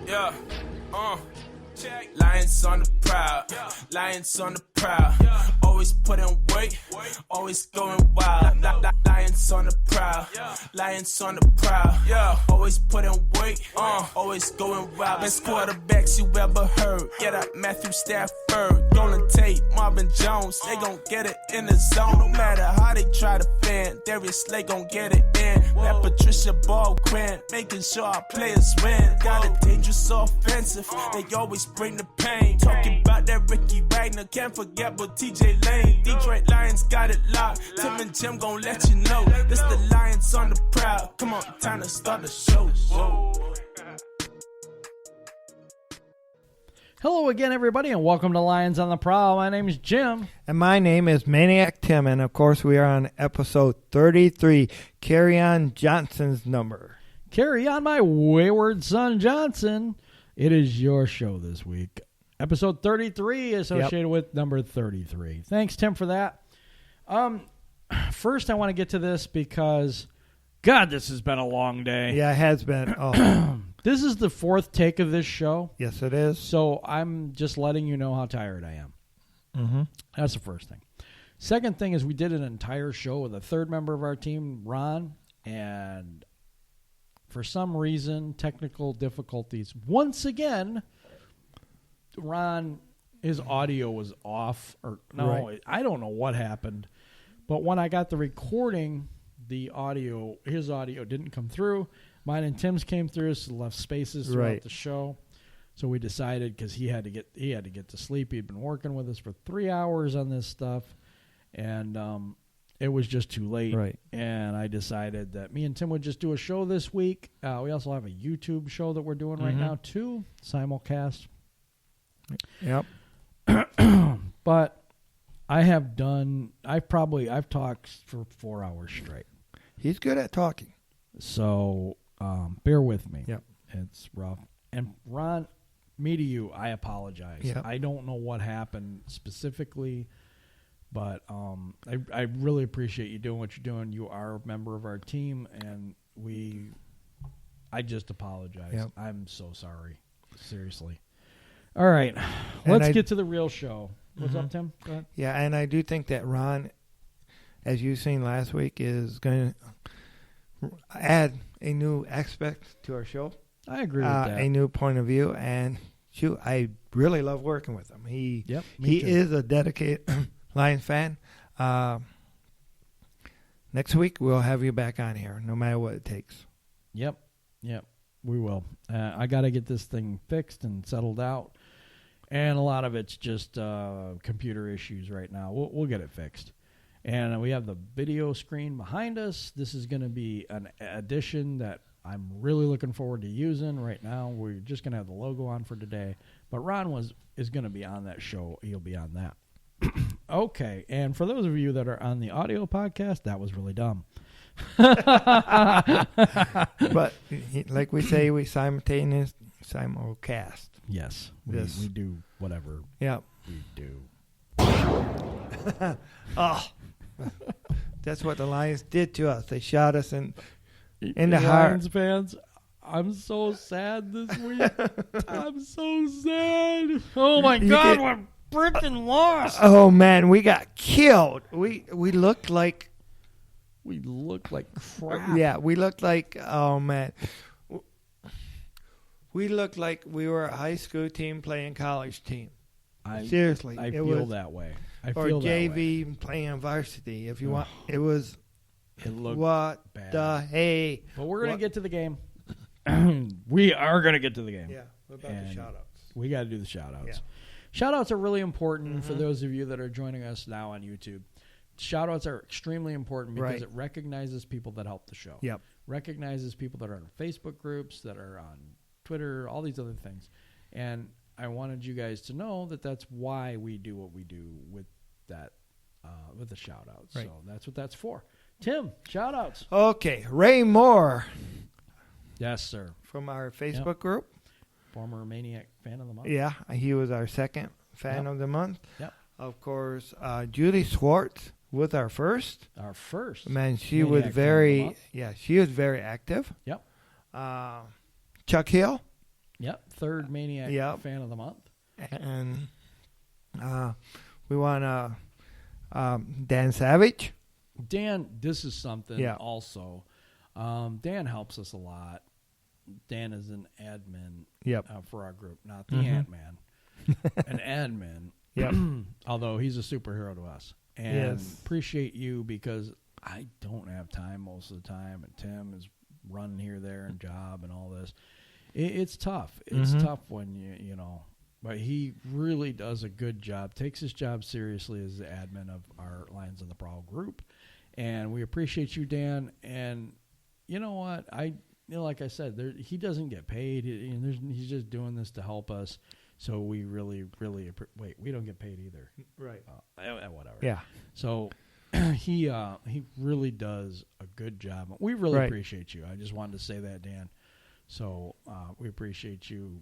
Yeah, Lions on the prowl, Lions on the prowl. Always putting weight, always going wild. Lions on the prowl, Lions on the prowl. Always putting weight, always going wild. Best quarterbacks you ever heard. Yeah, that Matthew Stafford, Golden Tate, Marvin Jones. They gon' get it in the zone. No matter how they try to fan, Darius Slay gon' get it in. That Patricia Ball Grant, making sure our players win. Got a dangerous offensive, they always bring the pain. Talking about that Ricky Wagner, can't forget about TJ Lane. Detroit Lions got it locked. Tim and Jim gon' let you know. This the Lions on the prowl. Come on, time to start the show. Hello again, everybody, and welcome to Lions on the Prowl. My name is Jim. And my name is Maniac Tim, and of course we are on episode 33, Carry On Johnson's number. Carry on, my wayward son, Johnson. It is your show this week. Episode 33 associated with number 33. Thanks, Tim, for that. First, I want to get to this because, God, this has been a long day. Yeah, it has been. Oh. This is the fourth take of this show. Yes, it is. So I'm just letting you know how tired I am. Mm-hmm. That's the first thing. Second thing is we did an entire show with a third member of our team, Ron, and for some reason, technical difficulties. Once again, Ron, his audio was off. Or no, right. I don't know what happened. But when I got the recording, his audio didn't come through. Mine and Tim's came through, so left spaces throughout the show. So we decided, because he had to get to sleep. He'd been working with us for 3 hours on this stuff, and it was just too late. Right. And I decided that me and Tim would just do a show this week. We also have a YouTube show that we're doing right now too, simulcast. Yep. But I've talked for 4 hours straight. He's good at talking. So bear with me. Yep. It's rough. And Ron, me to you, I apologize. Yep. I don't know what happened specifically, but I really appreciate you doing what you're doing. You are a member of our team, and I just apologize. Yep. I'm so sorry. Seriously. All right. Let's get to the real show. What's up, Tim? Go ahead. Yeah, and I do think that Ron, as you've seen last week, is going to add a new aspect to our show. I agree with that. A new point of view, and I really love working with him. He is a dedicated Lions fan. Next week we'll have you back on here, no matter what it takes. Yep, we will. I got to get this thing fixed and settled out, and a lot of it's just computer issues right now. We'll get it fixed. And we have the video screen behind us. This is going to be an addition that I'm really looking forward to using right now. We're just going to have the logo on for today. But Ron is going to be on that show. He'll be on that. Okay. And for those of you that are on the audio podcast, that was really dumb. But like we say, we simulcast. Yes. We do whatever we do. Oh. That's what the Lions did to us. They shot us in the heart. Lions fans, I'm so sad this week. I'm so sad. Oh, my God, we're freaking lost. Oh, man, we got killed. We looked like... We looked like crap. Yeah, we looked like... Oh, man. We looked like we were a high school team playing college team. Seriously. I feel that way. Or JV playing varsity, if you want. It looked what bad. The hey. But we're going to get to the game. We are going to get to the game. Yeah. What about the shout-outs? We got to do the shout-outs. Yeah. Shout-outs are really important for those of you that are joining us now on YouTube. Shout-outs are extremely important because it recognizes people that help the show. Yep. Recognizes people that are on Facebook groups, that are on Twitter, all these other things. And I wanted you guys to know that that's why we do what we do with that, with the shout-outs. Right. So that's what that's for. Tim, shout-outs. Okay. Ray Moore. Yes, sir. From our Facebook group. Former Maniac Fan of the Month. Yeah. He was our second fan of the month. Yep. Of course, Judy Swartz was our first. Our first. Man, she was very, she was very active. Yep. Chuck Hill. Yep, third Maniac fan of the month. And we want Dan Savage. Dan, this is something also. Dan helps us a lot. Dan is an admin for our group, not the Ant-Man. An admin. Yep. Although he's a superhero to us. And appreciate you because I don't have time most of the time. And Tim is running here, there, and job and all this. It's tough. It's tough when you know. But he really does a good job, takes his job seriously as the admin of our Lions on the Prowl group. And we appreciate you, Dan. And you know what? Like I said, he doesn't get paid. He's just doing this to help us. So we really, really we don't get paid either. Right. Whatever. Yeah. So he really does a good job. We really appreciate you. I just wanted to say that, Dan. So we appreciate you.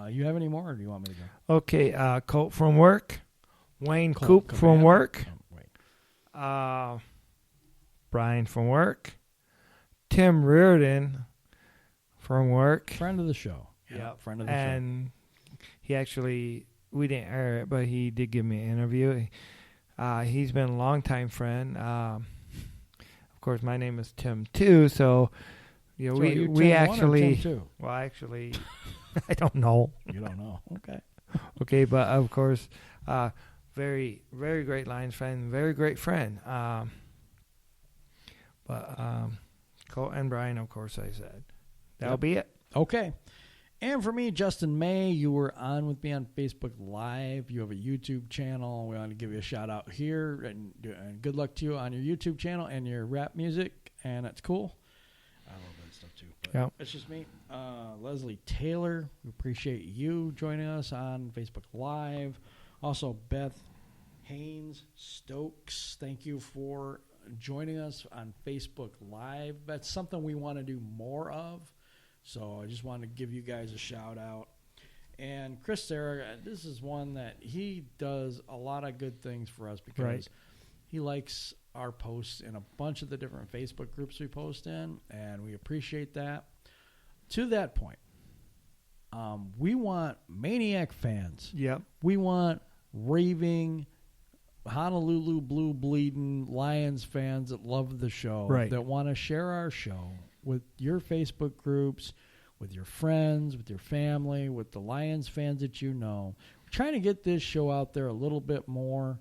You have any more, or do you want me to go? Okay. Colt from work. Wayne Coop from work. Brian from work. Tim Reardon from work. Friend of the show. Yeah, friend of the show. And he actually, we didn't air it, but he did give me an interview. He's been a longtime friend. Of course, my name is Tim too, so you know, we actually. Tim well, actually, I don't know. You don't know. Okay. Okay, but of course, very, very great Lions fan, very great friend. But Colt and Brian, of course, I said. That'll be it. Okay. And for me, Justin May, you were on with me on Facebook Live. You have a YouTube channel. We want to give you a shout out here. And good luck to you on your YouTube channel and your rap music. And that's cool. I love that stuff too. But it's just me. Leslie Taylor, we appreciate you joining us on Facebook Live. Also, Beth Haynes Stokes, thank you for joining us on Facebook Live. That's something we want to do more of. So I just wanted to give you guys a shout out. And Chris Sarah, this is one that he does a lot of good things for us because he likes our posts in a bunch of the different Facebook groups we post in, and we appreciate that. To that point, we want Maniac fans. Yep. We want raving Honolulu blue bleeding Lions fans that love the show, that want to share our show with your Facebook groups, with your friends, with your family, with the Lions fans that you know. We're trying to get this show out there a little bit more,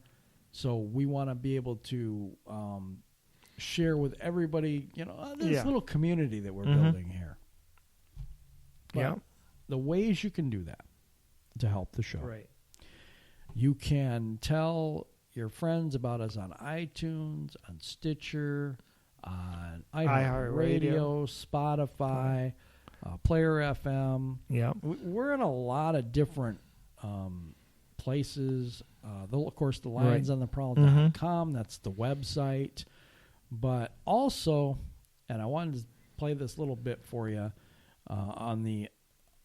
so we want to be able to share with everybody, you know, this little community that we're building here. But the ways you can do that to help the show. Right. You can tell your friends about us on iTunes, on Stitcher, on iHeartRadio, Spotify, Player FM. Yeah, we're in a lot of different places. Of course, the lionsontheprowl.com. That's the website. But also, and I wanted to play this little bit for you on the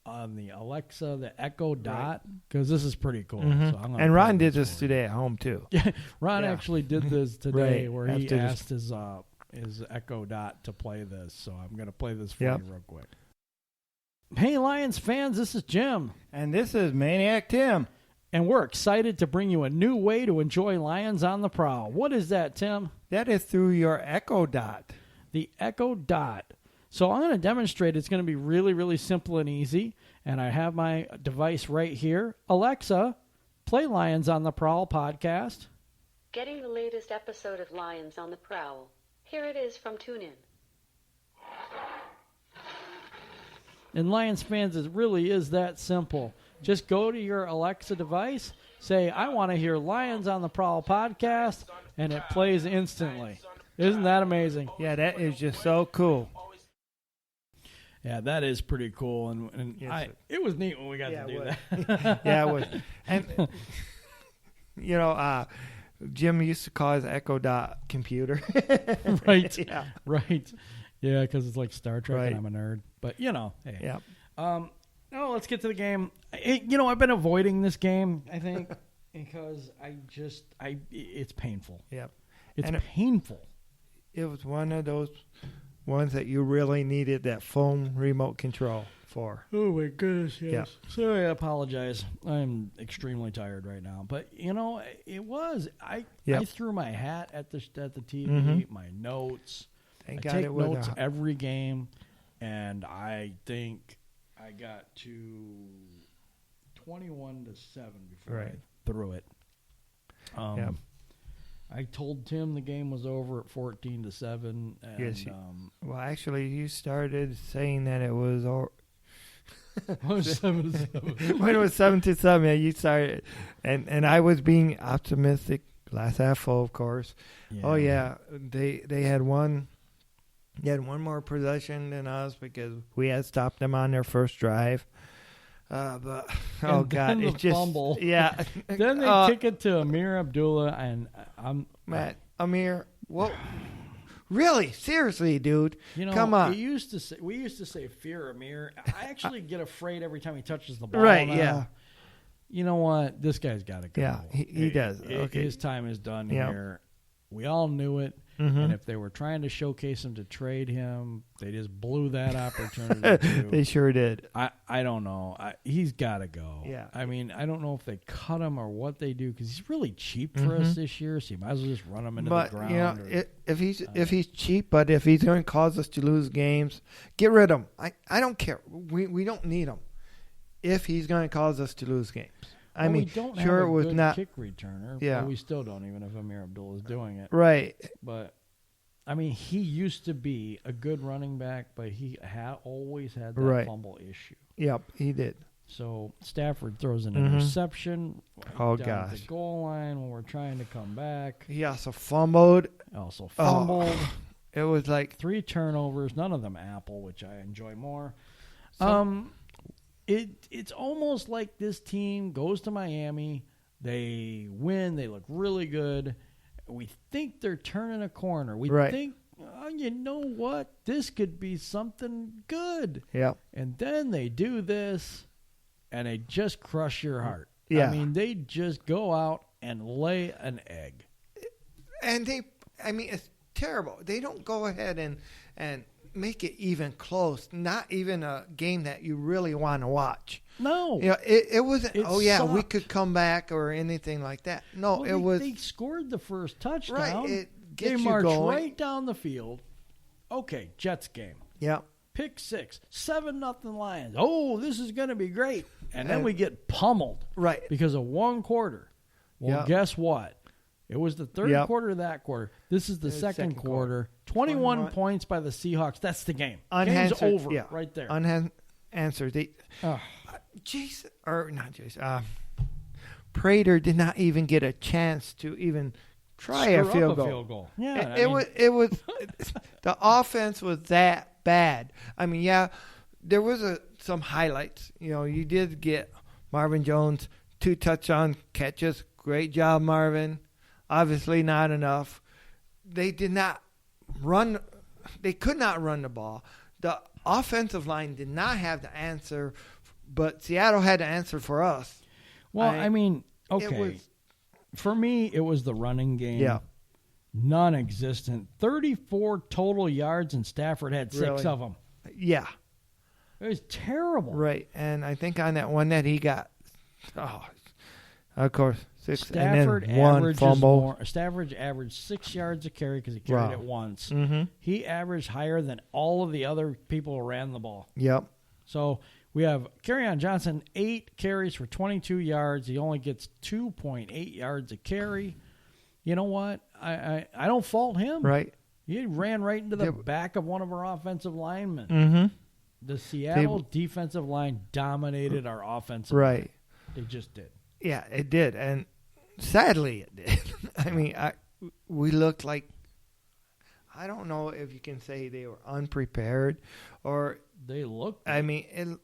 Alexa, the Echo Dot, because this is pretty cool. So and Ron did this today at home too. Yeah, Ron actually did this today, where he asked his Echo Dot to play this. So I'm going to play this for you real quick. Hey, Lions fans, this is Jim. And this is Maniac Tim. And we're excited to bring you a new way to enjoy Lions on the Prowl. What is that, Tim? That is through your Echo Dot. The Echo Dot. So I'm going to demonstrate. It's going to be really, really simple and easy. And I have my device right here. Alexa, play Lions on the Prowl podcast. Getting the latest episode of Lions on the Prowl. Here it is from TuneIn. And Lions fans, it really is that simple. Just go to your Alexa device, say, I want to hear Lions on the Prowl podcast, and it plays instantly. Isn't that amazing? Yeah, that is just so cool. Yeah, that is pretty cool, and it was neat when we got to do that. Yeah, it was. And, you know, Jim used to call his Echo Dot computer. Right. Yeah. Right. Yeah, because it's like Star Trek, and I'm a nerd. But, you know, hey. Yeah. No, let's get to the game. I've been avoiding this game, I think, because it's painful. Yep. It's painful. It was one of those ones that you really needed that phone remote control. 4. Oh my goodness, yes. Yeah. So I apologize. I'm extremely tired right now. But you know, it was I threw my hat at the TV, my notes. Thank I God take it was notes every game, and I think I got to 21-7 before I threw it. I told Tim the game was over at 14-7. And, yes. Well, actually, you started saying that it was over. 7-7. When it was 7-7, yeah, you started, and I was being optimistic. Glass half full, of course. Yeah. Oh yeah, they had one. They had one more possession than us because we had stopped them on their first drive. But oh god, it just fumble. Yeah. Then they kick it to Amir Abdullah, and I'm Amir. What? Really? Seriously, dude? You know, come on. We used to say fear Amir. I actually get afraid every time he touches the ball. Right? Now. Yeah. You know what? This guy's got to go. Yeah, he does. Okay. His time is done here. We all knew it. And if they were trying to showcase him to trade him, they just blew that opportunity too. They sure did. I don't know. He's got to go. Yeah. I mean, I don't know if they cut him or what they do because he's really cheap for us this year. So you might as well just run him into the ground. You know, if he's cheap, but if he's going to cause us to lose games, get rid of him. I don't care. We don't need him. If he's going to cause us to lose games. I mean, we don't sure have it was good not kick returner. Yeah. But we still don't, even if Amir Abdullah is doing it. Right. But I mean, he used to be a good running back, but he always had that fumble issue. Yep, he did. So Stafford throws an interception down at the goal line when we're trying to come back. He also fumbled. It was like 3 turnovers, none of them Apple, which I enjoy more. It's almost like this team goes to Miami, they win, they look really good. We think they're turning a corner. We think, you know what, this could be something good. Yeah. And then they do this, and they just crush your heart. Yeah. I mean, they just go out and lay an egg. And it's terrible. They don't go ahead and make it even close. Not even a game that you really want to watch. No. You know, it wasn't, we sucked. could come back or anything like that. No, They scored the first touchdown. Right. It gets they you marched going. right down the field. Okay, Jets game. Yeah. Pick 6. 7-0 Lions. Oh, this is going to be great. And then we get pummeled. Right. Because of one quarter. Well, guess what? It was the third quarter of that quarter. This is the second quarter. 21 points by the Seahawks. That's the game. Game's over right there. Unanswered. Prater did not even get a chance to even try a field goal. Yeah, it was the offense was that bad. I mean, there was some highlights. You know, you did get Marvin Jones 2 touchdown catches. Great job, Marvin. Obviously not enough. They did not run. They could not run the ball. The offensive line did not have the answer, but Seattle had the answer for us. Well, I mean, okay. For me, it was the running game. Yeah. Non-existent. 34 total yards, and Stafford had 6 of them. Yeah. It was terrible. Right. And I think on that one that he got, of course, 6 Stafford and then 1 fumble. Stafford averaged 6 yards a carry because he carried it once. Mm-hmm. He averaged higher than all of the other people who ran the ball. Yep. So we have Kerryon Johnson, 8 carries for 22 yards. He only gets 2.8 yards a carry. You know what? I don't fault him. Right. He ran right into the back of one of our offensive linemen. Mm-hmm. The Seattle defensive line dominated our offensive line. They just did. Yeah, it did. And sadly it did. I mean, we looked like, I don't know if you can say they were unprepared or they looked. I mean,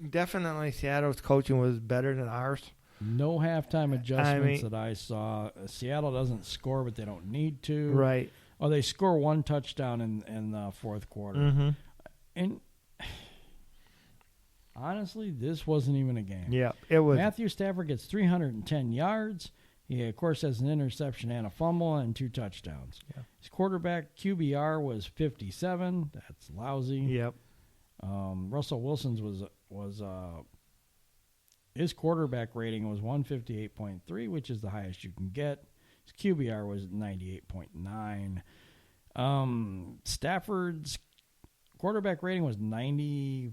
definitely Seattle's coaching was better than ours. No halftime adjustments that I saw. Seattle doesn't score, but they don't need to. Right. Oh, they score 1 touchdown in the fourth quarter. Mm-hmm. And honestly, this wasn't even a game. Yeah, it was. Matthew Stafford gets 310 yards. He, of course, has an interception and a fumble and 2 touchdowns. Yeah. His quarterback QBR was 57. That's lousy. Yep. Russell Wilson's was his quarterback rating was 158.3, which is the highest you can get. His QBR was 98.9. Stafford's quarterback rating was 96.9.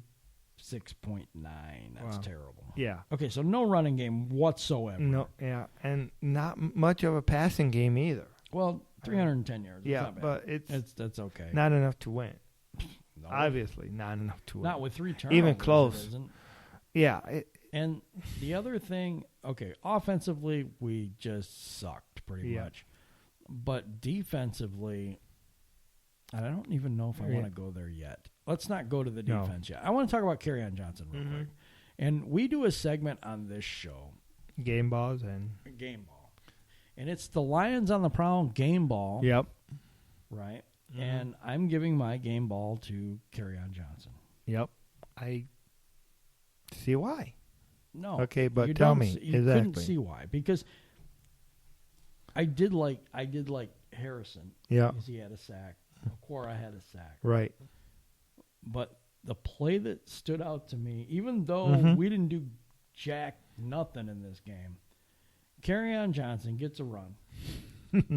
That's terrible. Yeah. Okay, so no running game whatsoever. No, yeah, and not much of a passing game either. Well, 310 yards. Yeah, That's not but bad. That's okay. not enough to win. No. Obviously, not enough to win. Not with 3 turnovers. Even close. It isn't. Yeah. And the other thing, okay, offensively, we just sucked pretty much. But defensively, I don't even know if I want to go there yet. Let's not go to the defense yet. I want to talk about Kerryon Johnson real quick. And we do a segment on this show. Game balls and... Game ball. And it's the Lions on the Prowl game ball. Yep. Right? And I'm giving my game ball to Kerryon Johnson. Yep. I see why. No. Okay, but you tell don't me you exactly. couldn't see why. Because I did like Harrison. Yeah. Because he had a sack. Quora had a sack. Right. But the play that stood out to me, even though we didn't do jack nothing in this game, Kerryon Johnson gets a run.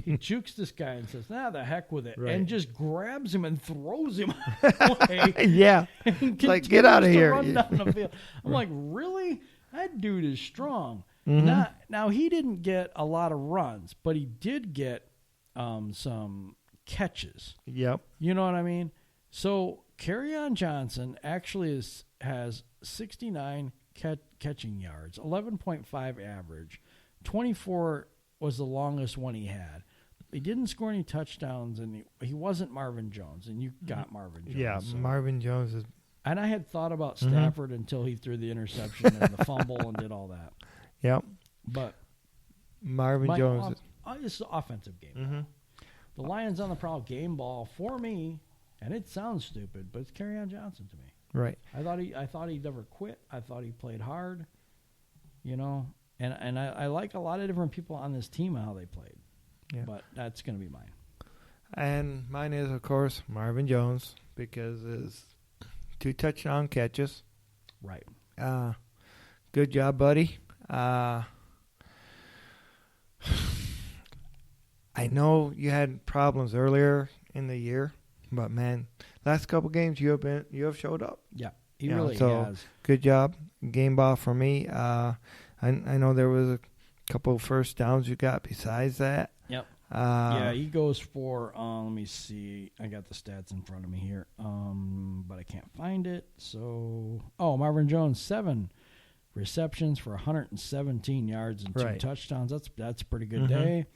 He jukes this guy and says, the heck with it. Right. And just grabs him and throws him away. Yeah. And Like, get out of continues to here. Run down the field. I'm like, really? That dude is strong. Now, he didn't get a lot of runs, but he did get some catches. Yep. You know what I mean? So Kerryon Johnson actually has 69 catching yards, 11.5 average, 24 was the longest one he had. He didn't score any touchdowns, and he wasn't Marvin Jones, and you got Marvin Jones. Yeah, so. Marvin Jones is... And I had thought about Stafford until he threw the interception and the fumble and did all that. Yep. But Marvin Jones... it's an offensive game. The Lions on the Prowl game ball for me, and it sounds stupid, but it's Kerryon Johnson to me. Right. I thought he never quit. I thought he played hard, you know. And I like a lot of different people on this team and how they played. Yeah. But that's going to be mine. And mine is, of course, Marvin Jones, because his 2 touchdown catches. Right. Good job, buddy. I know you had problems earlier in the year, but man, last couple games you have showed up. Yeah, he really so has. Good job, game ball for me. I know there was a couple first downs you got besides that. Yep. Yeah, he goes for. Let me see. I got the stats in front of me here, but I can't find it. So, Marvin Jones 7 receptions for 117 yards and 2 touchdowns. That's a pretty good day.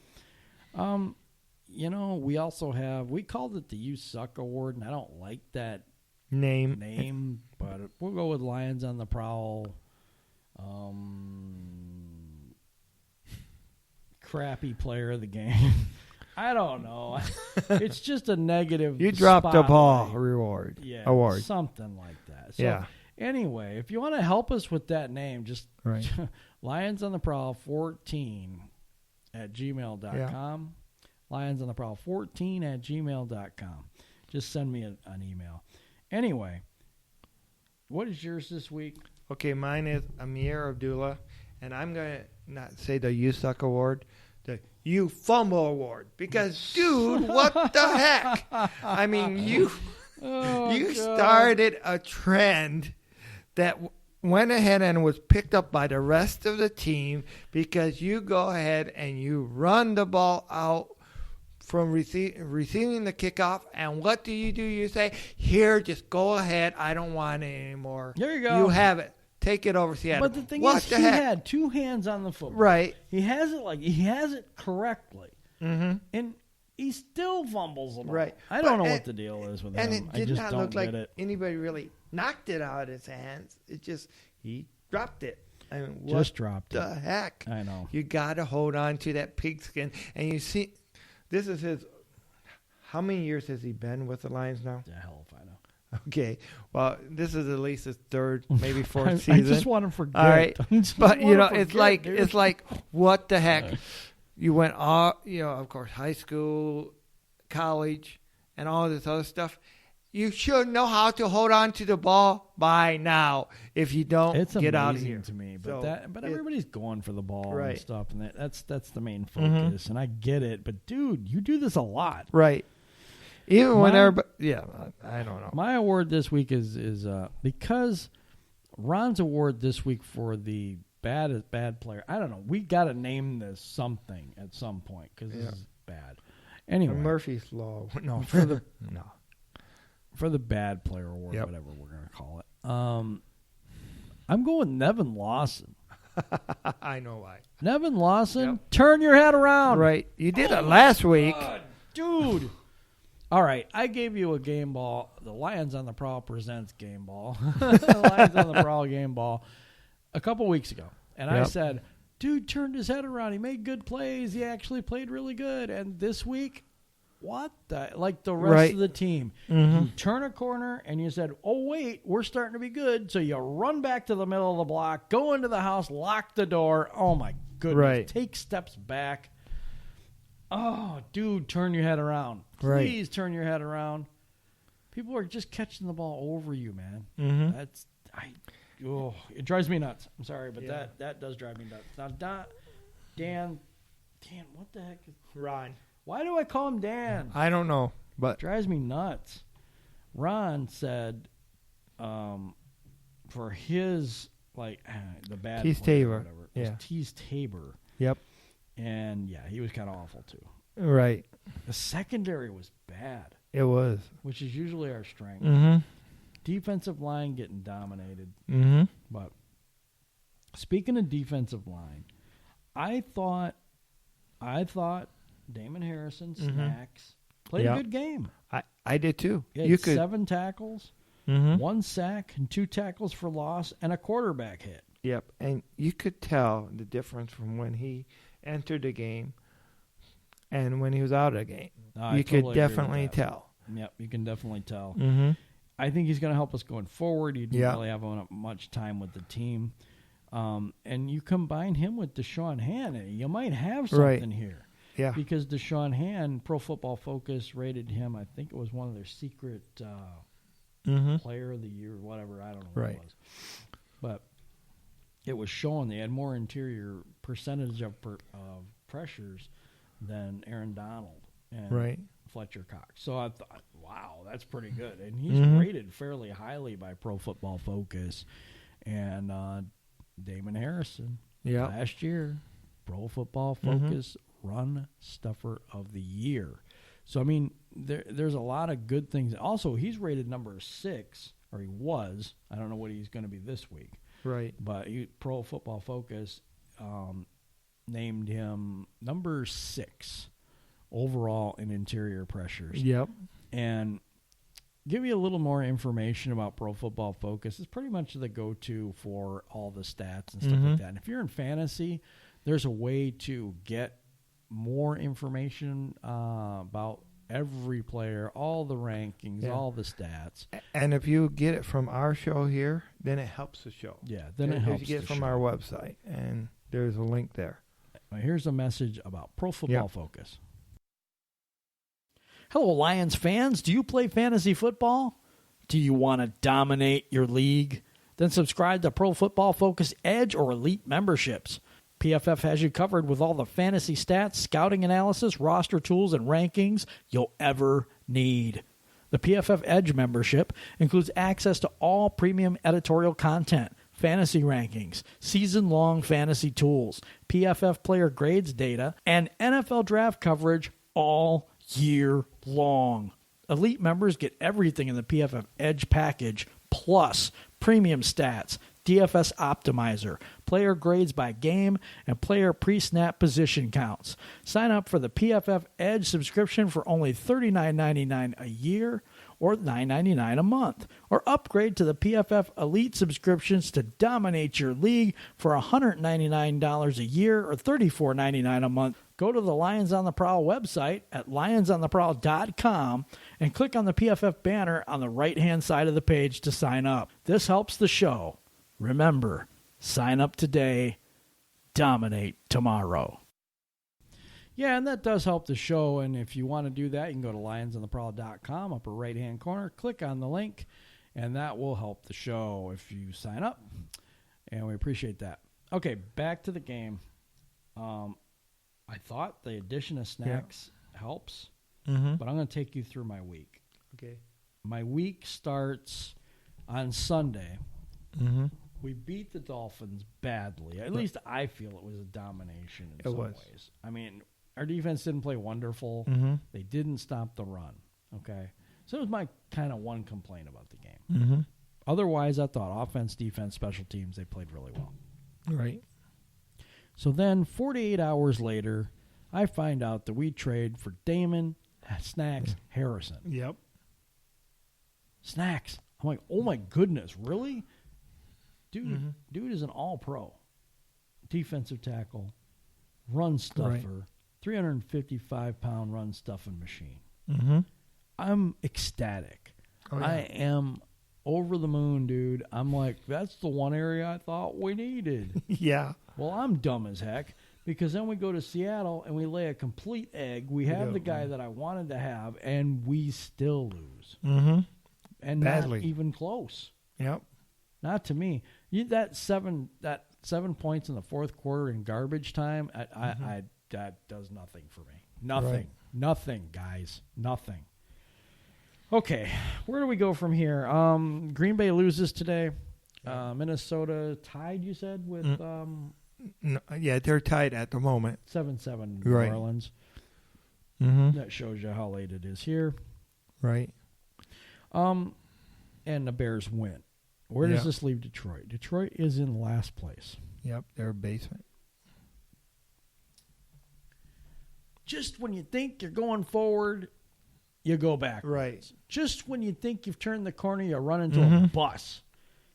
You know, we also we called it the You Suck Award, and I don't like that name, but we'll go with Lions on the Prowl. Crappy player of the game. I don't know. It's just a negative. You dropped the ball award, something like that. So anyway, if you want to help us with that name, just Lions on the Prowl 14 at gmail.com. Lions on the Prowl 14 at gmail.com. Just send me an email. Anyway, what is yours this week? Okay, mine is Amir Abdullah, and I'm going to not say the You Suck Award, the You Fumble Award, because, dude, what the heck? I mean, you started a trend that went ahead and was picked up by the rest of the team because you go ahead and you run the ball out from receiving the kickoff, and what do? You say, here, just go ahead. I don't want it anymore. There you go. You have it. Take it over Seattle. But the thing is, he had 2 hands on the football. Right. He has it correctly. And he still fumbles the ball. Right. I don't know what the deal is with him. And it did I just not don't look like get it. anybody really knocked it out of his hands. It just, he dropped it. I mean, what Just dropped the it. heck? I know. You got to hold on to that pigskin. And you see, this is his, how many years has he been with the Lions now? The hell if I know. Okay. Well, this is at least his 3rd, maybe 4th season. I just want to forget. All right. But, you know, it's like, what the heck? You went off, of course, high school, college, and all this other stuff. You should know how to hold on to the ball by now. If you don't, It's get out of amazing here. to me, So, but everybody's going for the ball Right. and stuff, and that's the main focus. And I get it, but dude, you do this a lot. Right. Even when My- everybody, I don't know. My award this week is because Ron's award this week for the bad player. I don't know. We got to name this something at some point because this is bad. Anyway, Murphy's Law. No, for the no. for the bad player award, Yep. whatever we're gonna call it. I'm going Nevin Lawson. I know why. Nevin Lawson, turn your head around. Right. You did it last week. God, dude. All right, I gave you a game ball. The Lions on the Prowl presents game ball. The Lions on the Prowl game ball a couple weeks ago. And I Yep. said, dude turned his head around. He made good plays. He actually played really good. And this week, what the? Like the rest Right. of the team. Mm-hmm. You turn a corner and you said, oh, wait, we're starting to be good. So you run back to the middle of the block, go into the house, lock the door. Oh, my goodness. Right. Take steps back. Oh, dude, turn your head around. Right. Please turn your head around. People are just catching the ball over you, man. Mm-hmm. It drives me nuts. I'm sorry, but Yeah. that does drive me nuts. Now, Dan, what the heck? Ron. Why do I call him Dan? I don't know, but Drives me nuts. Ron said, for his the bad Tease player or Tabor. whatever, it was Yeah. Tease Tabor, yep. and yeah, he was kind of awful too. Right. The secondary was bad, It was. which is usually our strength. Mm-hmm. Defensive line getting dominated. Mm-hmm. But speaking of defensive line, I thought Damon Harrison, Snacks, played Yep. a good game. I did too. He had You could. 7 tackles, Mm-hmm. 1 sack, and 2 tackles for loss, and a quarterback hit. Yep. And you could tell the difference from when he entered the game and when he was out of the game. I You totally could agree with definitely that. tell. Yep, you can definitely tell. Mm-hmm. I think he's going to help us going forward. He didn't Yeah. really have much time with the team. And you combine him with Deshaun Hand, you might have something Right. here. Yeah. Because Deshaun Hand, Pro Football Focus rated him, I think it was one of their secret Mm-hmm. player of the year, whatever. I don't know what Right. it was. But it was showing they had more interior percentage of pressures than Aaron Donald and Right. Fletcher Cox. So I thought, wow, that's pretty good. And he's Mhm. rated fairly highly by Pro Football Focus. And Damon Harrison, Yeah. last year, Pro Football Mhm. Focus Run Stuffer of the Year. So, I mean, there's a lot of good things. Also, he's rated number 6, or he was. I don't know what he's going to be this week. Right. But Pro Football Focus named him number 6 overall in interior pressures. Yep. And give you a little more information about Pro Football Focus. It's pretty much the go-to for all the stats and stuff Mhm. like that. And if you're in fantasy, there's a way to get more information about every player, all the rankings, Yeah. all the stats. And if you get it from our show here, then it helps the show. Yeah, then it If helps you get it the from show. our website, and there's a link there. Now, here's a message about Pro Football Yep. Focus. Hello, Lions fans. Do you play fantasy football? Do you want to dominate your league? Then subscribe to Pro Football Focus Edge or Elite memberships. PFF has you covered with all the fantasy stats, scouting analysis, roster tools, and rankings you'll ever need. The PFF Edge membership includes access to all premium editorial content, fantasy rankings, season-long fantasy tools, PFF player grades data, and NFL draft coverage all year long. Elite members get everything in the PFF Edge package, plus premium stats, DFS Optimizer, player grades by game, and player pre-snap position counts. Sign up for the PFF Edge subscription for only $39.99 a year or $9.99 a month, or upgrade to the PFF Elite subscriptions to dominate your league for $199 a year or $34.99 a month. Go to the Lions on the Prowl website at lionsontheprowl.com and click on the PFF banner on the right-hand side of the page to sign up. This helps the show. Remember, sign up today, dominate tomorrow. Yeah, and that does help the show. And if you want to do that, you can go to lionsontheprowl.com, upper right-hand corner, click on the link, and that will help the show if you sign up. And we appreciate that. Okay, back to the game. I thought the addition of snacks helps, but I'm going to take you through my week. Okay. My week starts on Sunday. Mm-hmm. We beat the Dolphins badly. At least I feel it was a domination in some ways. I mean, our defense didn't play wonderful. Mm-hmm. They didn't stop the run. Okay, so it was my kind of one complaint about the game. Mm-hmm. Otherwise, I thought offense, defense, special teams, they played really well. Right. So then 48 hours later, I find out that we trade for Damon Snacks Harrison. Yep. Snacks. I'm like, oh my goodness, really? Dude is an all-pro. Defensive tackle, run stuffer, 355-pound run stuffing machine. Mm-hmm. I'm ecstatic. Oh, yeah. I am over the moon, dude. I'm like, that's the one area I thought we needed. Yeah. Well, I'm dumb as heck because then we go to Seattle and we lay a complete egg. We have the guy that I wanted to have, and we still lose. Mm-hmm. And Badly. not even close. Yep. Not to me. That 7 points in the fourth quarter in garbage time, that does nothing for me. Nothing. Right. Nothing, guys. Nothing. Okay, where do we go from here? Green Bay loses today. Minnesota tied, you said, with No, yeah, they're tied at the moment. 7-7 Right. New Orleans. Mm-hmm. That shows you how late it is here. Right. And the Bears win. Where does Yeah. this leave Detroit? Detroit is in last place. Yep, they're basement. Just when you think you're going forward, you go back. Right. Just when you think you've turned the corner, you run into a bus.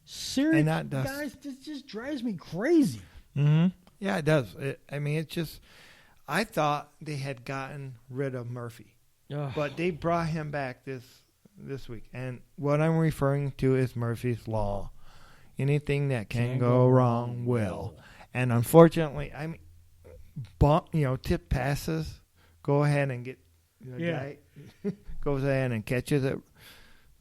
Seriously, And that does- guys, this just drives me crazy. Mm-hmm. Yeah, it does. It's just, I thought they had gotten rid of Murphy, Ugh. but they brought him back this week. And what I'm referring to is Murphy's Law. Anything that can go wrong will. And unfortunately, tip passes, go ahead and get, guy goes ahead and catches it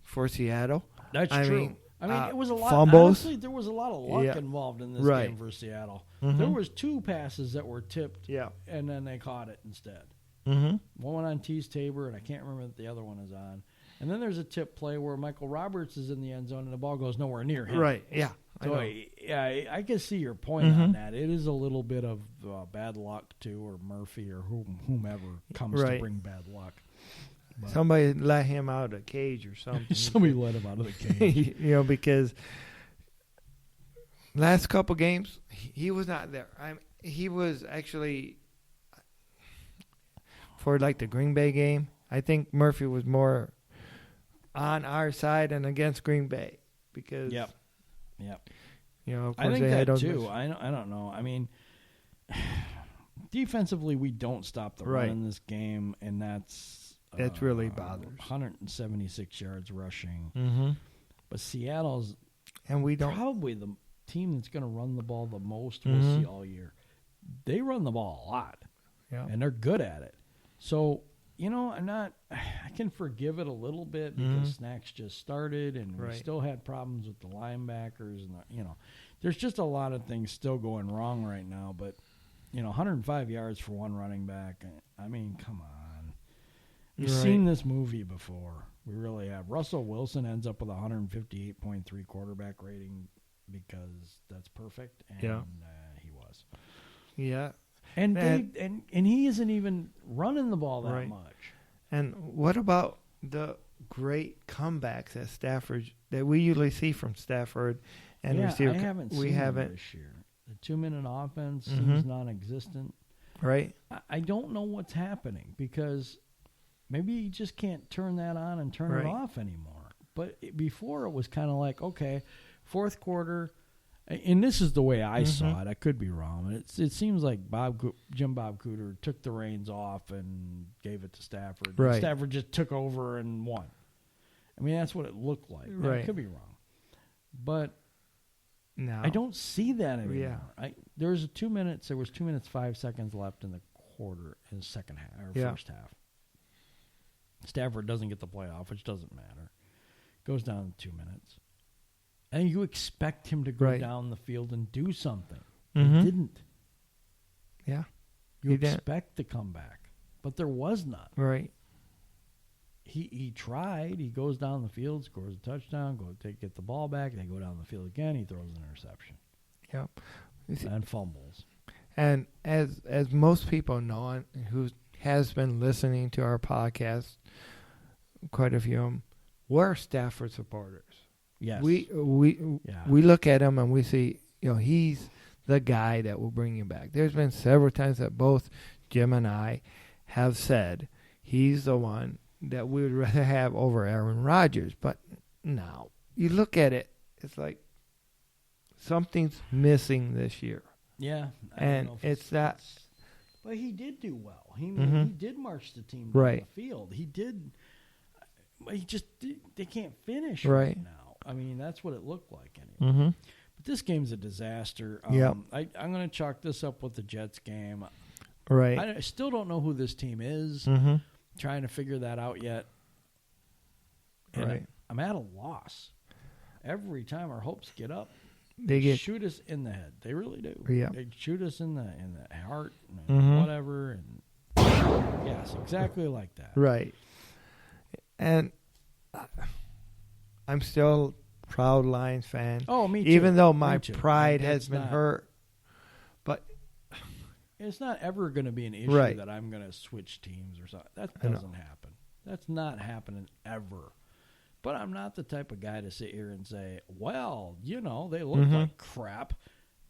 for Seattle. That's I true. mean, it was a lot. fumbles. Honestly, there was a lot of luck involved in this Right. game for Seattle. Mhm. There was 2 passes that were tipped, Yeah. and then they caught it instead. Mm-hmm. One went on Tease Tabor, and I can't remember what the other one is on. And then there's a tip play where Michael Roberts is in the end zone, and the ball goes nowhere near him. Right. Yeah. So I can see your point on that. It is a little bit of bad luck too, or Murphy, or whomever comes to Right. bring bad luck. But Somebody let him out of the cage or something. somebody let him out of the cage. Because last couple games he was not there. He was actually for like the Green Bay game. I think Murphy was more on our side and against Green Bay because Yep. Of course I think they had that those too. I don't know. I mean, defensively, we don't stop the run Right. in this game, and that's really bothers. 176 yards rushing. Mm-hmm. But Seattle's And we don't. probably the team that's going to run the ball the most we'll see all year. They run the ball a lot, Yeah. and they're good at it. So, I can forgive it a little bit because Snacks just started, and we Right. still had problems with the linebackers, and there's just a lot of things still going wrong right now. But 105 yards for one running back. I mean, come on. We've Right. seen this movie before. We really have. Russell Wilson ends up with 158.3 quarterback rating because that's perfect, and he was. Yeah. And And- and he isn't even running the ball that Right. much. And what about the great comebacks that we usually see from Stafford and Yeah, receiver? I haven't we seen him haven't, this year. The 2-minute offense Mhm. seems non-existent. right? I don't know what's happening because maybe you just can't turn that on and turn Right. it off anymore. But before it was kind of like, okay, fourth quarter, and this is the way I saw it. I could be wrong. It seems like Jim Bob Cooter took the reins off and gave it to Stafford. Right. Stafford just took over and won. I mean, that's what it looked like. Now, I Right. could be wrong. But No. I don't see that anymore. Yeah. There was 2 minutes, 5 seconds left in the quarter in the second half or Yeah. first half. Stafford doesn't get the playoff, which doesn't matter. Goes down in 2 minutes. And you expect him to go Right. down the field and do something. Mhm. He didn't. Yeah. You He didn't. expect to come back. But there was none. Right. He tried. He goes down the field, scores a touchdown, get the ball back. They go down the field again. He throws an interception Yep. You see- and fumbles. And as most people know, and who has been listening to our podcast, quite a few of them, we're Stafford supporters. Yes. We Yeah. look at him and we see, he's the guy that will bring you back. There's been several times that both Jim and I have said he's the one that we would rather have over Aaron Rodgers. But now you look at it, it's like something's missing this year. Yeah. I don't And know if it's that. But he did do well. He Mhm. did march the team down Right. the field. He did. But they can't finish Right. now. I mean, that's what it looked like anyway. Mm-hmm. But this game's a disaster. Yep. I'm going to chalk this up with the Jets game. Right. I still don't know who this team is. Mm-hmm. Trying to figure that out yet. And Right. I'm at a loss. Every time our hopes get up, They get shoot us in the head. They really do. Yeah. They shoot us in the heart and Mhm. whatever. And yes, exactly like that. right. And I'm still a proud Lions fan. Oh, me too. Even though Me my too. pride Like, has it's been not- hurt. But It's not ever going to be an issue Right. that I'm going to switch teams or something. That I know. doesn't happen. That's not happening ever. But I'm not the type of guy to sit here and say, well, they look Mhm. like crap,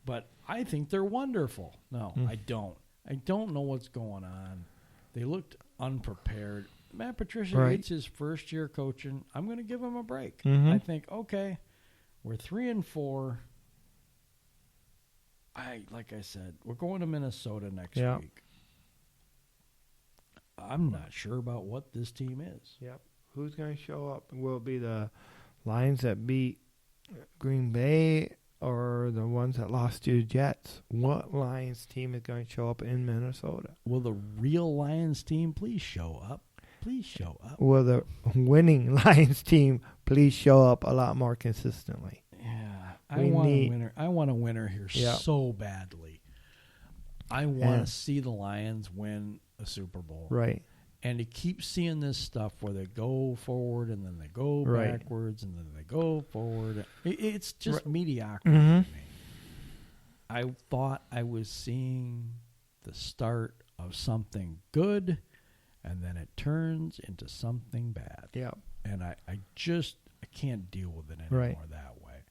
but I think they're wonderful. No, I don't. I don't know what's going on. They looked unprepared. Matt Patricia, Right. it's his first year coaching. I'm going to give him a break. Mhm. I think, okay, we're 3-4. Like I said, we're going to Minnesota next Yeah. week. I'm not sure about what this team is. yep. Who's going to show up? Will it be the Lions that beat Green Bay or the ones that lost to the Jets? What Lions team is going to show up in Minnesota? Will the real Lions team please show up? Please show up. Will the winning Lions team please show up a lot more consistently? Yeah, We I want need- a winner. I want a winner here Yeah. so badly. I want Yeah. to see the Lions win a Super Bowl. Right. And to keep seeing this stuff where they go forward and then they go Right. backwards and then they go forward. It's just Right. mediocrity Mhm. to me. I thought I was seeing the start of something good, and then it turns into something bad. Yep. And I can't deal with it Right. anymore that way.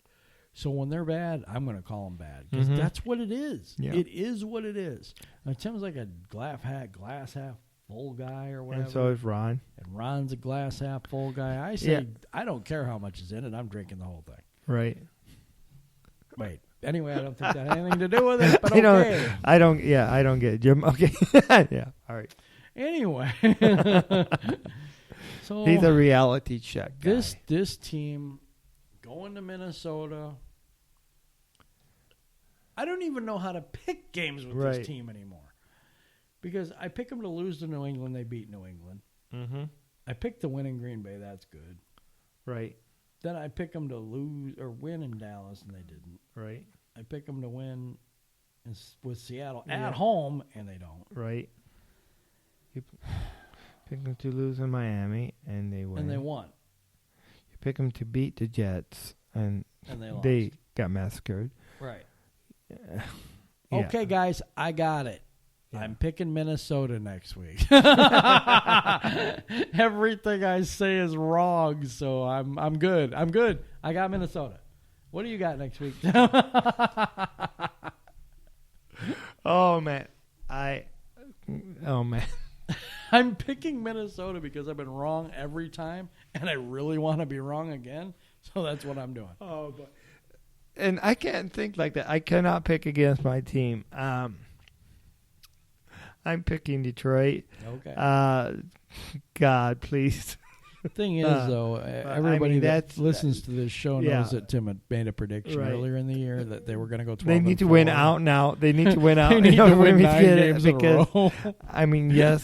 So when they're bad, I'm going to call them bad because Mhm. that's what it is. Yeah. It is what it is. Now, Tim's like a glass half full guy or whatever. And so is Ron. And Ron's a glass half full guy. I say, Yeah. I don't care how much is in it. I'm drinking the whole thing. Right. Wait. Anyway, I don't think that had anything to do with it, but I don't- okay. I don't get it, Jim. Okay. Yeah. All right. Anyway. So He's a reality check guy. this team going to Minnesota. I don't even know how to pick games with Right. this team anymore. Because I pick them to lose to New England. They beat New England. Mm-hmm. I picked to win in Green Bay. That's good. Right. Then I pick them to lose or win in Dallas, and they didn't. Right. I pick them to win with Seattle Yeah. at home, and they don't. Right. You pick them to lose in Miami, and they win. And they won, You pick them to beat the Jets, and and they lost. they got massacred. Right. Yeah. Okay, guys, I got it. Yeah. I'm picking Minnesota next week. Everything I say is wrong, so I'm good. I'm good. I got Minnesota. What do you got next week? Oh man, man. I'm picking Minnesota because I've been wrong every time, and I really want to be wrong again. So that's what I'm doing. Oh, but and I can't think like that. I cannot pick against my team. I'm picking Detroit. Okay. God, please. Thing is, though, everybody that listens to this show knows that Tim had made a prediction earlier in the year that they were going to go 12. They need to win out now. They need to win out. They need to win 9 games in a row. I mean, yes.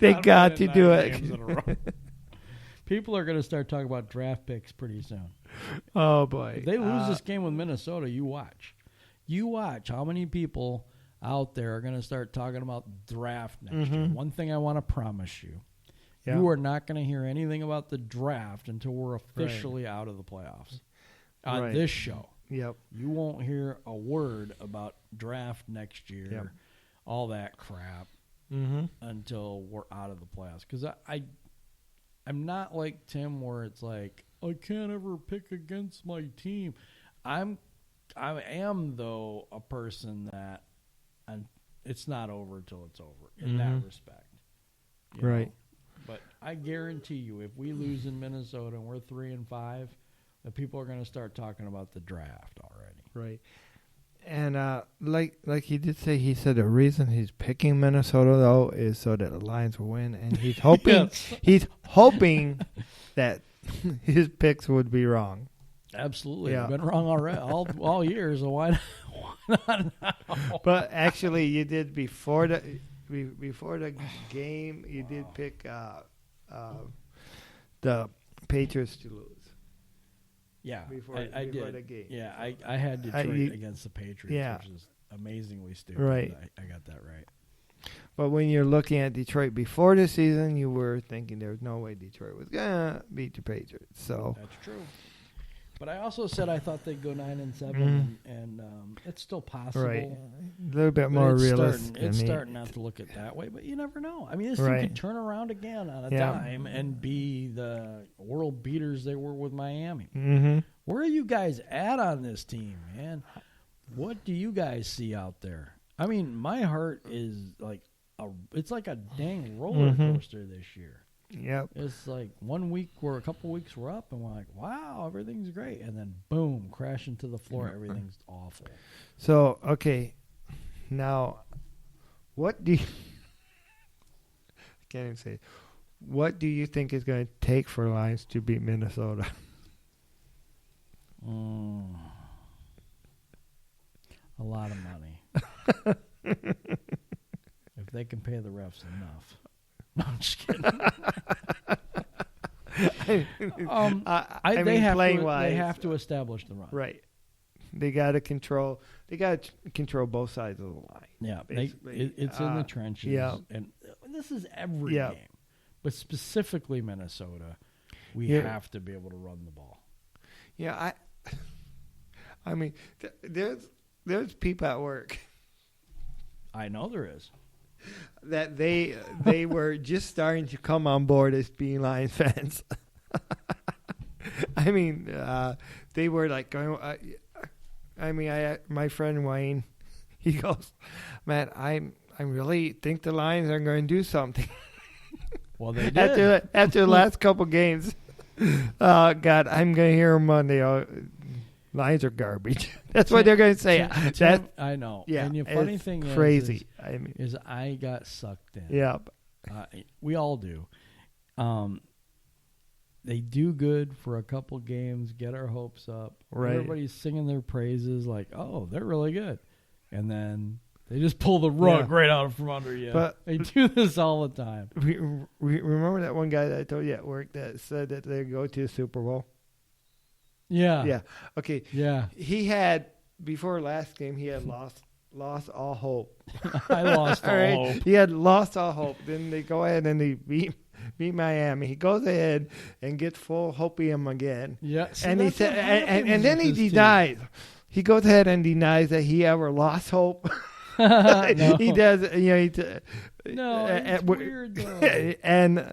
They got to do it. People are going to start talking about draft picks pretty soon. Oh, boy. If they lose this game with Minnesota, you watch. You watch how many people out there are going to start talking about draft next year. One thing I want to promise you. Yeah. You are not going to hear anything about the draft until we're officially out of the playoffs. On this show. Yep. You won't hear a word about draft next year, all that crap, until we're out of the playoffs. Because I'm not like Tim where it's like, I can't ever pick against my team. I am, though, a person that it's not over till it's over in that respect. You know? But I guarantee you, if we lose in Minnesota and we're 3-5, the people are going to start talking about the draft already. Right. And like he did say, he said the reason he's picking Minnesota though is so that the Lions will win, and he's hoping he's hoping that his picks would be wrong. Absolutely, yeah. I've been wrong already all year, so why not now? But actually, you did before the game. You did pick the Patriots to lose. Yeah, before I did. The game. Yeah, I had Detroit against the Patriots, which is amazingly stupid. Right, I got that right. But when you're looking at Detroit before the season, you were thinking there was no way Detroit was gonna beat the Patriots. So that's true. But I also said I thought they'd go 9-7, and it's still possible. Right. A little bit more realistic. It's starting not to look at that way, but you never know. I mean, this thing could turn around again on a dime and be the world beaters they were with Miami. Where are you guys at on this team, man? What do you guys see out there? I mean, my heart is like it's like a dang roller coaster this year. Yep. It's like 1 week or a couple weeks we're up and we're like, wow, everything's great. And then boom, crash into the floor. Everything's awful. So, okay. Now, what do you... I can't even say it. What do you think is going to take for Lions to beat Minnesota? A lot of money. If they can pay the refs enough. No, I'm just kidding. They have to establish the run. Right. They got to control. They got to control both sides of the line. Yeah, it's in the trenches. Yeah, and this is every game, but specifically Minnesota, we have to be able to run the ball. Yeah, I mean, there's people at work. I know there is. That they were just starting to come on board as being Lions fans. I mean, they were like going. My friend Wayne, he goes, "Man, I really think the Lions are going to do something." Well, they did after the last couple games. God, I'm going to hear them Monday. Lions are garbage. That's what they're going to say. I know. Yeah, and the funny thing crazy. is I got sucked in. Yep. We all do. They do good for a couple games, get our hopes up. Right. Everybody's singing their praises like, oh, they're really good. And then they just pull the rug right out from under you. But they do this all the time. Remember that one guy that I told you at work that said that they go to the Super Bowl? Yeah. Yeah. Okay. Yeah. He had, before last game, he had lost all hope. I lost all hope. He had lost all hope. Then they go ahead and they beat Miami. He goes ahead and gets full hopium again. Yeah. And he said, and then he denies. He goes ahead and denies that he ever lost hope. No. He does. No, it's weird though. And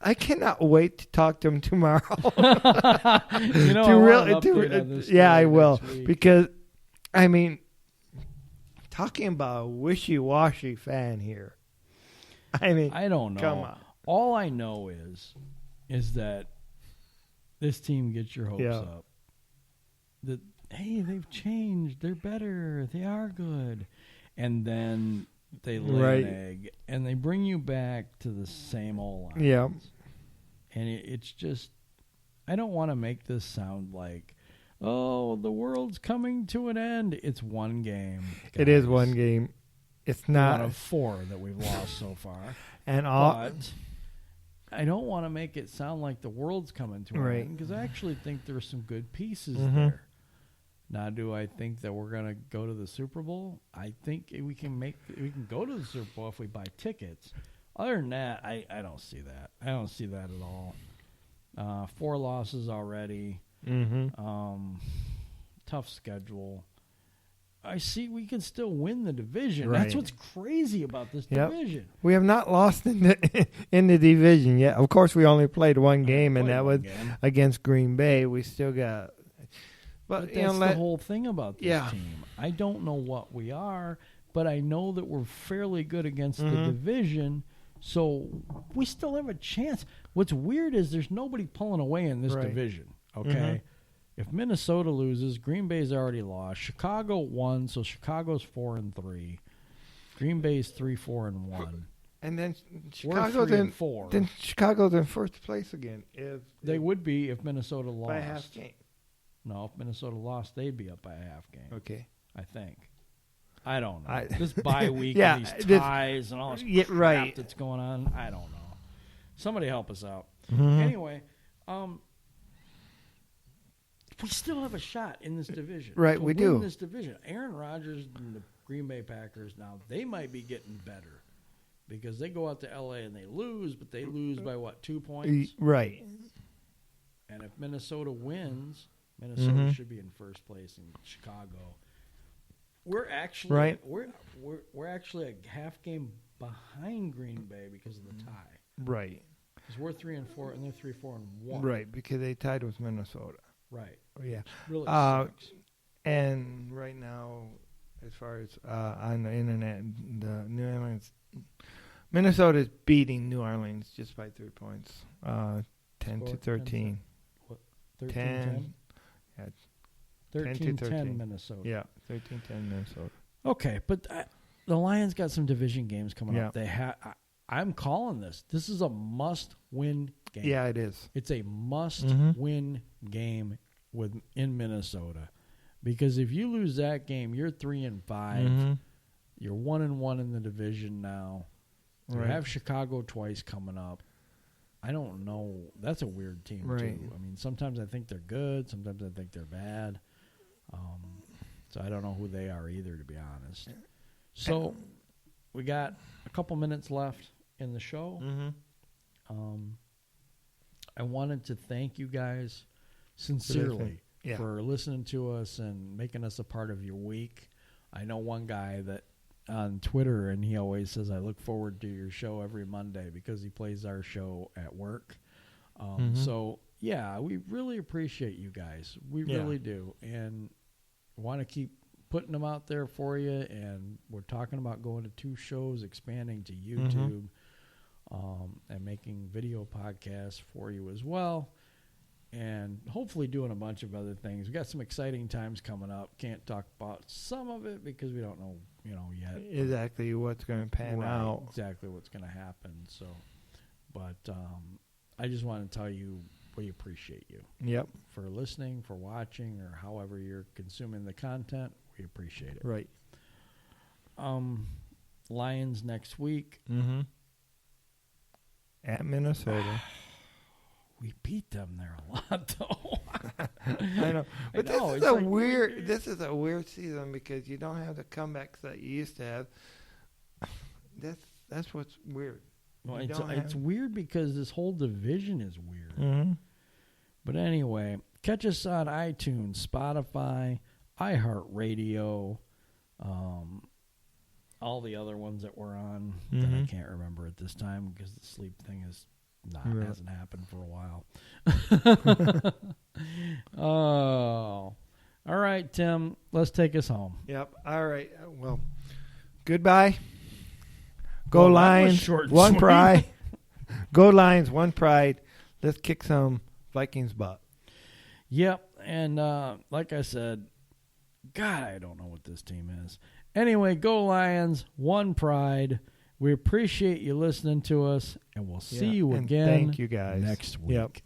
I cannot wait to talk to him tomorrow. I will, because I mean, talking about a wishy-washy fan here. I mean, I don't know. Come on. All I know is that this team gets your hopes up. That hey, they've changed. They're better. They are good. And then they lay an egg, and they bring you back to the same old lines. Yeah. And it's just, I don't want to make this sound like, oh, the world's coming to an end. It's one game. It is guys. one game. It's One not. of 4 that we've lost so far. And all. But I don't want to make it sound like the world's coming to an Right. end, because I actually think there's some good pieces Mhm. there. Now, do I think that we're going to go to the Super Bowl? I think we can go to the Super Bowl if we buy tickets. Other than that, I don't see that. I don't see that at all. 4 losses already. Mm-hmm. Tough schedule. I see we can still win the division. Right. That's what's crazy about this Yep. division. We have not lost in the division yet. Of course, we only played one game, and Played that one was game. against Green Bay. We still got. But you that's know, the whole thing about this Yeah. team. I don't know what we are, but I know that we're fairly good against the Mhm. division, so we still have a chance. What's weird is there's nobody pulling away in this Right. division, okay? If Minnesota loses, Green Bay's already lost. Chicago won, so Chicago's 4-3. Green Bay's 3-4-1. And then We're Chicago's 3-4. Then Chicago's in first place again. They would be if Minnesota lost. by a half game. No, if Minnesota lost, they'd be up by a half game. Okay. I think. I don't know. I- This bye week Yeah, and these this- ties and all this Yeah, crap right. that's going on. I don't know. Somebody help us out. Mhm. Anyway, we still have a shot in this division. Right, to we win do. this division. Aaron Rodgers and the Green Bay Packers, now, they might be getting better because they go out to L.A. and they lose, but they lose by, 2 points? Right. And if Minnesota wins, Minnesota Mhm. should be in first place in Chicago. We're actually Right. we're actually a half game behind Green Bay because of the tie. Right. Because we're 3-4 and they're 3-4-1. Right. Because they tied with Minnesota. Right. Yeah. Really Uh, sucks. And right now, as far as on the internet, the New Orleans, Minnesota is beating New Orleans just by 3 points, 10-13. 13-10? Yeah, 13-10 13. Minnesota. Yeah, 13-10 Minnesota. Okay, but the Lions got some division games coming Yeah. up. I'm calling this. This is a must-win game. Yeah, it is. It's a must-win game in Minnesota, because if you lose that game, you're 3-5. Mm-hmm. You're 1-1 in the division now. You Right. have Chicago twice coming up. I don't know. That's a weird team Right. too. I mean, sometimes I think they're good. Sometimes I think they're bad. So I don't know who they are either, to be honest. So we got a couple minutes left in the show. Mm-hmm. I wanted to thank you guys sincerely Yeah. for listening to us and making us a part of your week. I know one guy that on Twitter, and he always says, I look forward to your show every Monday because he plays our show at work. So, yeah, we really appreciate you guys. We Yeah. really do. And want to keep putting them out there for you. And we're talking about going to 2 shows, expanding to YouTube, and making video podcasts for you as well. And hopefully doing a bunch of other things. We got some exciting times coming up. Can't talk about some of it because we don't know, yet. Exactly what's going to pan Right, out. exactly what's going to happen. So, but I just want to tell you we appreciate you Yep. for listening, for watching, or however you're consuming the content. We appreciate it. Right. Lions next week. Mm-hmm. At Minnesota. We beat them there a lot, though. I know. But know, this it's is a like weird. This is a weird season because you don't have the comebacks that you used to have. That's what's weird. Well, You it's don't have- weird because this whole division is weird. Mm-hmm. But anyway, catch us on iTunes, Spotify, iHeartRadio, all the other ones that we're on that I Mhm. can't remember at this time because the sleep thing is Right. hasn't happened for a while. Oh. All right, Tim, let's take us home. Yep. All right. Well, goodbye. Go Well, that was Lions. short and One sweet. pride. Go Lions. One pride. Let's kick some Vikings butt. Yep, and like I said, God, I don't know what this team is. Anyway, go Lions, one pride. We appreciate you listening to us, and we'll see Yeah, you and again thank you guys. next week. Yep.